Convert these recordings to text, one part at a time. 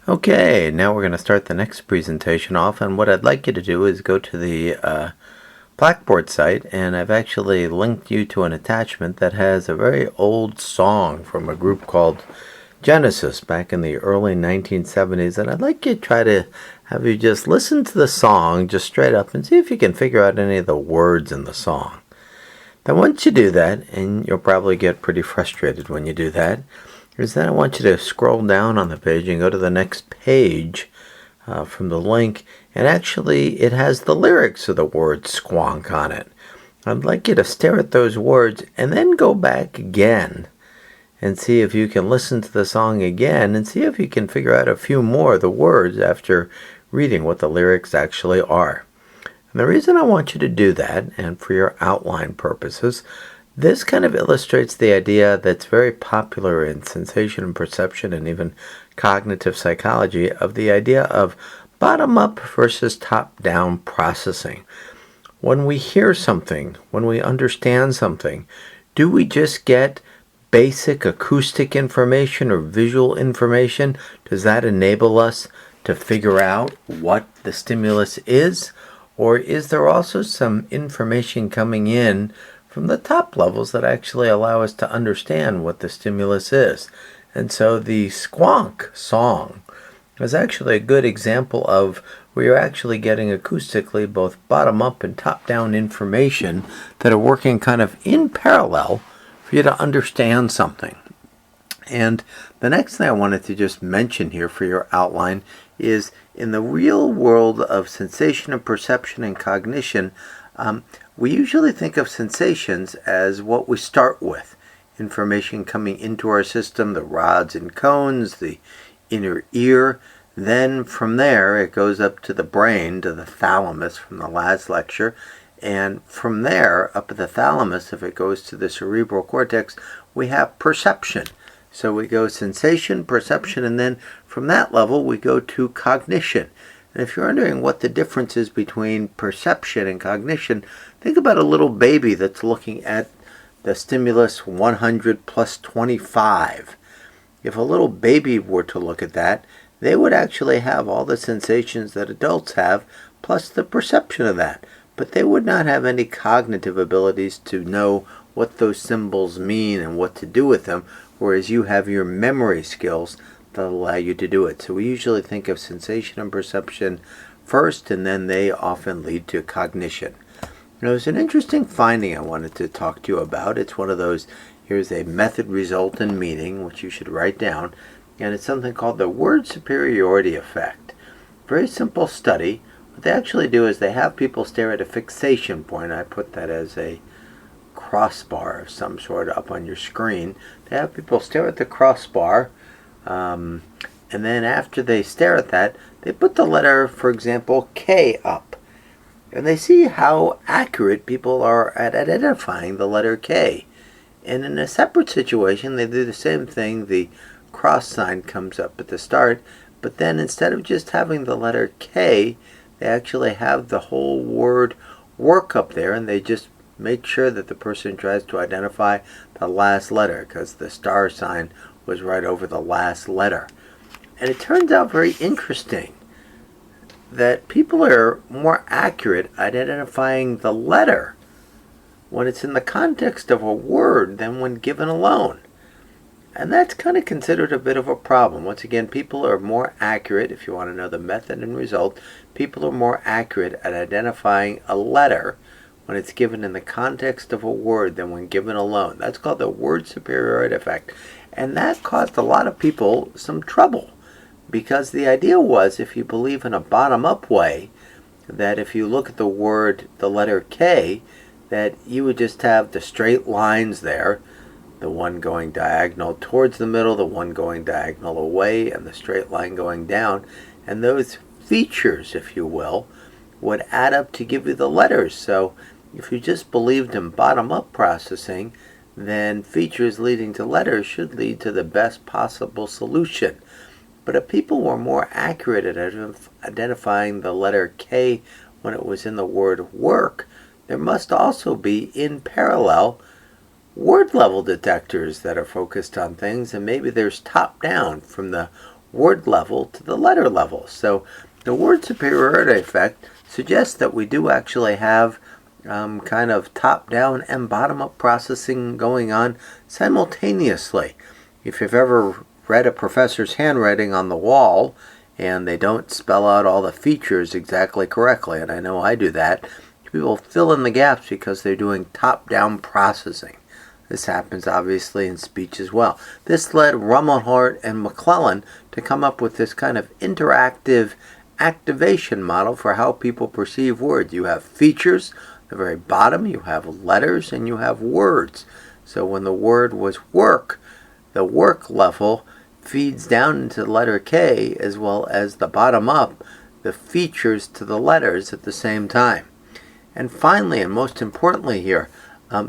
Okay, now we're going to start the next presentation off, and what I'd like you to do is go to the Blackboard site, and I've actually linked you to an attachment that has a very old song from a group called Genesis back in the early 1970s, and I'd like you to try to have you just listen to the song just straight up and see if you can figure out any of the words in the song. Then once you do that, and you'll probably get pretty frustrated when you do that, is then I want you to scroll down on the page and go to the next page from the link, and actually it has the lyrics of the word squonk on it. I'd like you to stare at those words and then go back again and see if you can listen to the song again and see if you can figure out a few more of the words after reading what the lyrics actually are. And the reason I want you to do that, and for your outline purposes, this kind of illustrates the idea that's very popular in sensation and perception and even cognitive psychology of the idea of bottom-up versus top-down processing. When we hear something, when we understand something, do we just get basic acoustic information or visual information? Does that enable us to figure out what the stimulus is? Or is there also some information coming in from the top levels that actually allow us to understand what the stimulus is? And so the squonk song is actually a good example of where you're actually getting acoustically both bottom-up and top-down information that are working kind of in parallel for you to understand something. And the next thing I wanted to just mention here for your outline is in the real world of sensation and perception and cognition, we usually think of sensations as what we start with. Information coming into our system, the rods and cones, the inner ear. Then from there it goes up to the brain, to the thalamus from the last lecture. And from there, up at the thalamus, if it goes to the cerebral cortex, we have perception. So we go sensation, perception, and then from that level we go to cognition. And if you're wondering what the difference is between perception and cognition, think about a little baby that's looking at the stimulus 100 plus 25. If a little baby were to look at that, they would actually have all the sensations that adults have, plus the perception of that. But they would not have any cognitive abilities to know what those symbols mean and what to do with them, whereas you have your memory skills that allow you to do it. So we usually think of sensation and perception first, and then they often lead to cognition. Now, there's an interesting finding I wanted to talk to you about. It's one of those, here's a method, result, and meaning, which you should write down, and it's something called the word superiority effect. Very simple study. What they actually do is they have people stare at a fixation point. I put that as a crossbar of some sort up on your screen. They have people stare at the crossbar, and then after they stare at that, they put the letter, for example, K up. And they see how accurate people are at identifying the letter K. And in a separate situation, they do the same thing. The cross sign comes up at the start, but then instead of just having the letter K, they actually have the whole word work up there, and they just make sure that the person tries to identify the last letter, because the star sign was right over the last letter. And it turns out very interesting that people are more accurate at identifying the letter when it's in the context of a word than when given alone. And that's kind of considered a bit of a problem. Once again, people are more accurate, if you want to know the method and result, people are more accurate at identifying a letter when it's given in the context of a word than when given alone. That's called the word superiority effect. And that caused a lot of people some trouble, because the idea was, if you believe in a bottom-up way, that if you look at the word, the letter K, that you would just have the straight lines there, the one going diagonal towards the middle, the one going diagonal away, and the straight line going down. And those features, if you will, would add up to give you the letters. So if you just believed in bottom-up processing, then features leading to letters should lead to the best possible solution. But if people were more accurate at identifying the letter K when it was in the word work, there must also be, in parallel, word level detectors that are focused on things, and maybe there's top down from the word level to the letter level. So the word superiority effect suggests that we do actually have kind of top-down and bottom-up processing going on simultaneously. If you've ever read a professor's handwriting on the wall and they don't spell out all the features exactly correctly, and I know I do that, people fill in the gaps because they're doing top-down processing. This happens obviously in speech as well. This led Rumelhart and McClellan to come up with this kind of interactive activation model for how people perceive words. You have features, at the very bottom you have letters, and you have words. So when the word was work, the work level feeds down into the letter K, as well as the bottom up, the features to the letters at the same time. And finally, and most importantly here,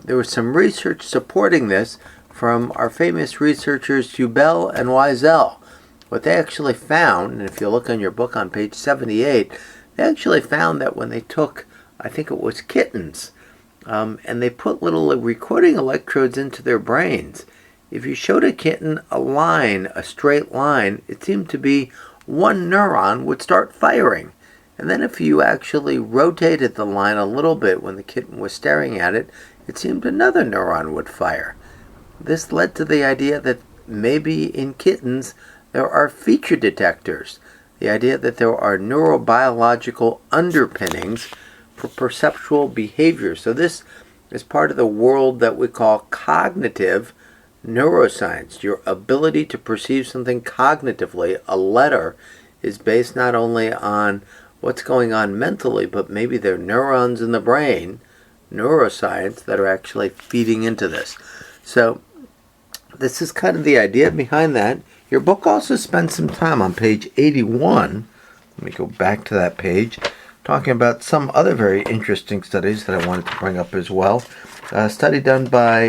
there was some research supporting this from our famous researchers Hubel and Wiesel. What they actually found, and if you look on your book on page 78, they actually found that when they took, I think it was kittens, and they put little recording electrodes into their brains, if you showed a kitten a line, a straight line, it seemed to be one neuron would start firing. And then if you actually rotated the line a little bit when the kitten was staring at it, it seemed another neuron would fire. This led to the idea that maybe in kittens there are feature detectors. The idea that there are neurobiological underpinnings for perceptual behavior. So this is part of the world that we call cognitive neuroscience. Your ability to perceive something cognitively, a letter, is based not only on what's going on mentally, but maybe there are neurons in the brain, neuroscience, that are actually feeding into this. So this is kind of the idea behind that. Your book also spends some time on page 81. Let me go back to that page, talking about some other very interesting studies that I wanted to bring up as well. A study done by,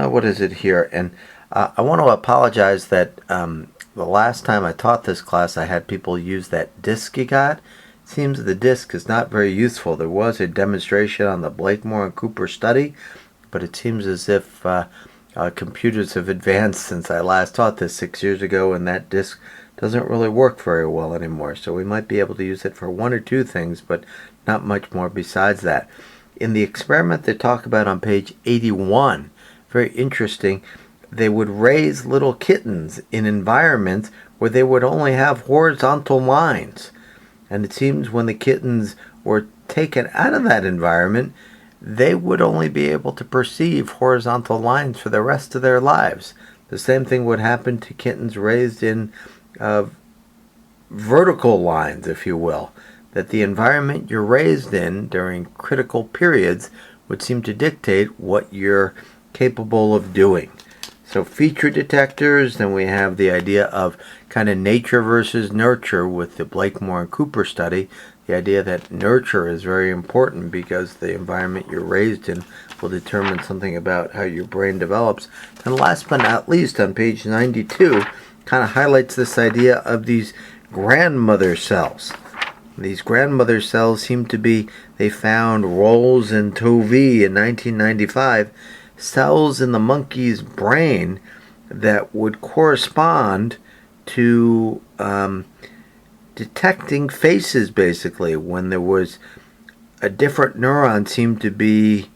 what is it here? And I want to apologize that the last time I taught this class, I had people use that disk you got. It seems the disk is not very useful. There was a demonstration on the Blakemore and Cooper study, but it seems as if computers have advanced since I last taught this 6 years ago, and that disk doesn't really work very well anymore. So we might be able to use it for one or two things, but not much more besides that. In the experiment they talk about on page 81, very interesting, they would raise little kittens in environments where they would only have horizontal lines. And it seems when the kittens were taken out of that environment, they would only be able to perceive horizontal lines for the rest of their lives. The same thing would happen to kittens raised in vertical lines, if you will. That the environment you're raised in during critical periods would seem to dictate what you're capable of doing. So feature detectors, then we have the idea of kind of nature versus nurture with the Blakemore and Cooper study. The idea that nurture is very important because the environment you're raised in will determine something about how your brain develops. And last but not least, on page 92, kind of highlights this idea of these grandmother cells. These grandmother cells seem to be, they found Rolls and Tovey in 1995, cells in the monkey's brain that would correspond to detecting faces, basically. When there was a different neuron seemed to be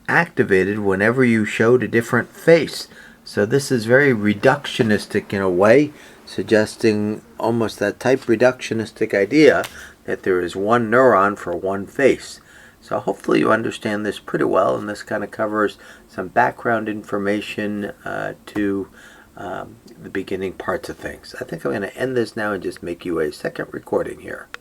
activated whenever you showed a different face. So this is very reductionistic in a way, suggesting almost that type reductionistic idea that there is one neuron for one face. So hopefully you understand this pretty well, and this kind of covers some background information to the beginning parts of things. I think I'm going to end this now and just make you a second recording here.